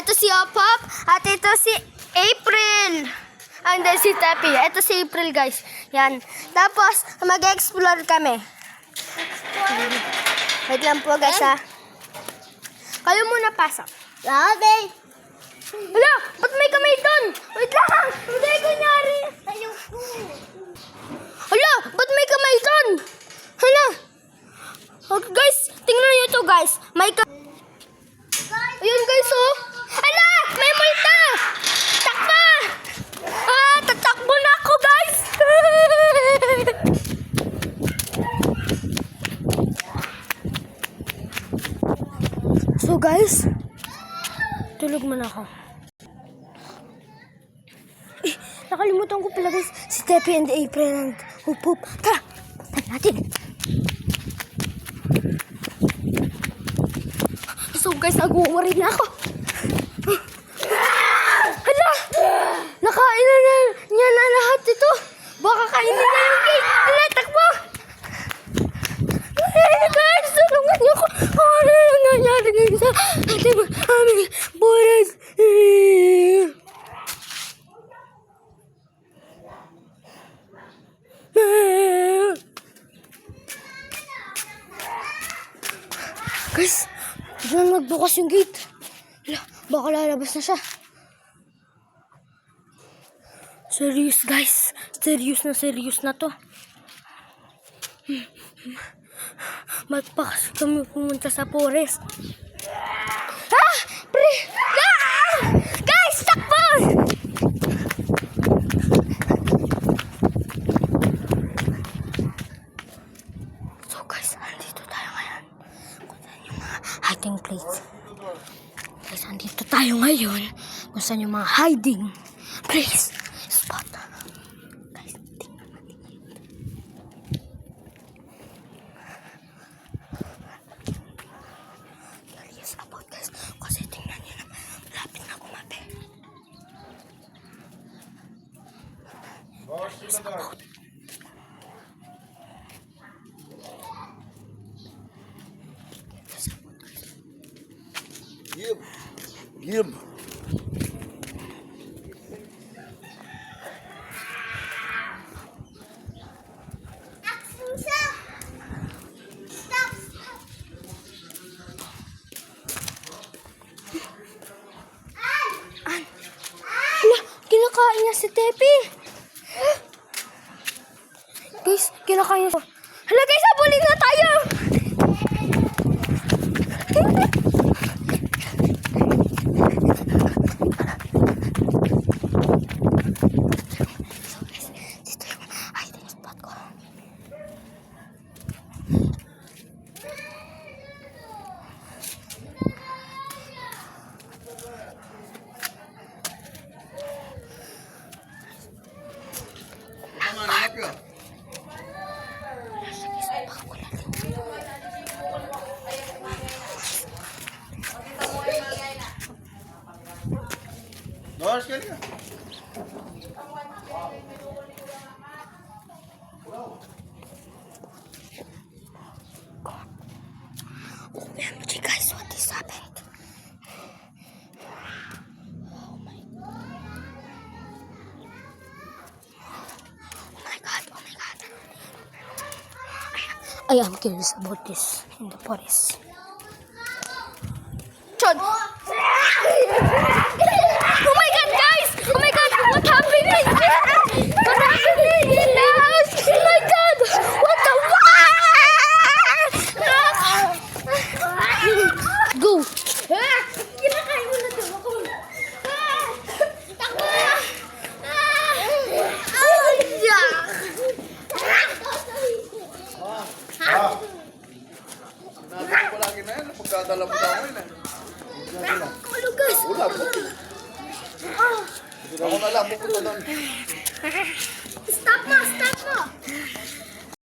Ito si Opop at ito si April. And then si Tepi. Ito si April, guys. Yan. Tapos, mag-explore kami. Wait lang po, guys, ha. Kayo muna pasok. Okay. Hala! Ba't may kamay doon? Wait lang! Hindi, kunyari. Hala! Ba't may kamay doon? Hala! Okay, guys, tingnan nyo to, guys. May ayun, guys, oh. Hala! May multa! Takpa! Tatakbo na ako, guys! So, guys, tulog man ako. Nakalimutan ko pala, guys, si Tepi and April and Hoop. Tara! Tara natin! So, guys, nag-uumari na ako. Hala! Nakain na niya na lahat ito. Baka kainin na yung cake. Hala, takbo! Guys, tulungan niyo ako. Ano yung nangyari ngayon sa ating aming buhay? Guys, biglang nagbukas yung gate. Hala, baka lalabas na siya. Serious, guys. Serious na to. Ba't pa kasi kami pumunta sa forest? Ah! Pre! Ah! Guys, takbo! So, guys, andito tayo ngayon. Kung saan yung mga hiding place. Guys, andito tayo ngayon. Kung saan yung mga hiding place. Spot. Guys, tingnan natin ngayon. Curious about, guys. Kasi tingnan nyo na. Malapit na kumabi. Curious about. Give. Hala, kinakain niya si Tepi. Guys, kinakain niya. Hala, guys, habulin na tayo. Dito yung hiding spot ko. Doors ka niya. OMG, guys, what is happened? Oh my God. I am curious about this in the forest. John! Oh my God, guys! Oh my God, what happened? What happened in the house? Oh my God! What the Go! Kinakain mo na ito ako. Takbo! Sinabi ko palagi na yan. Pagkadala mo daw ngayon. Ano, guys? Wala po. Ako na lang. Pupunta doon. Stop mo!